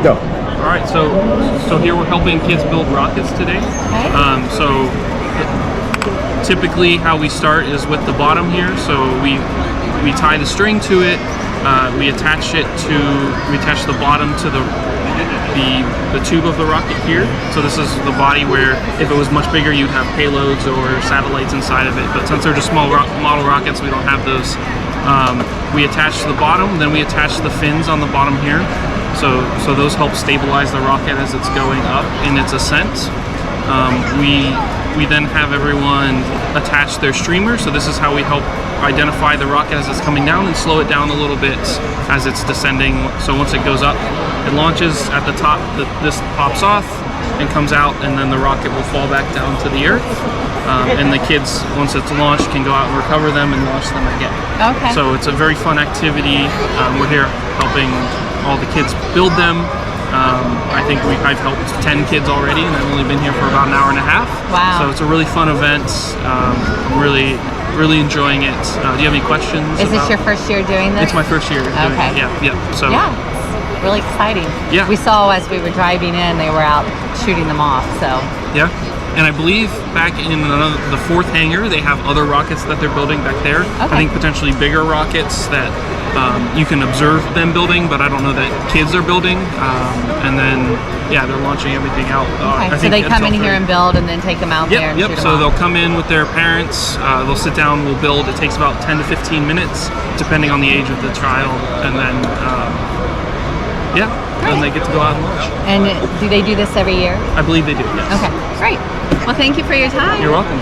Go. All right, so here we're helping kids build rockets today. Okay. So typically how we start is with the bottom here. So we tie the string to it. We attach the bottom to the tube of the rocket here. So this is the body where if it was much bigger, you'd have payloads or satellites inside of it. But since they're just small model rockets, we don't have those. We attach the bottom, then we attach the fins on the bottom here. So those help stabilize the rocket as it's going up in its ascent. We then have everyone attach their streamer. So this is how we help identify the rocket as it's coming down and slow it down a little bit as it's descending. So once it goes up, it launches at the top. This pops off and comes out, and then the rocket will fall back down to the earth. And the kids, once it's launched, can go out and recover them and launch them again. Okay. So it's a very fun activity. We're here helping all the kids build them. I think I've helped 10 kids already, and I've only been here for about an hour and a half. Wow. So it's a really fun event. I'm really enjoying it. Do you have any questions? Is this your first year doing this? It's my first year doing Okay. it. Yeah. So yeah, it's really exciting. Yeah. We saw as we were driving in, they were out shooting them off. So yeah. And I believe back in the fourth hangar, they have other rockets that they're building back there. Okay. I think potentially bigger rockets that you can observe them building, but I don't know that kids are building. And then, yeah, they're launching everything out. okay. So they come in here and build, and then take them out there and shoot them So off. they'll come in with their parents. They'll sit down. We'll build. It takes about 10 to 15 minutes, depending on the age of the child, and then then they get to go out and launch. And do they do this every year? I believe they do. Yes. Okay, great. Well, thank you for your time. You're welcome.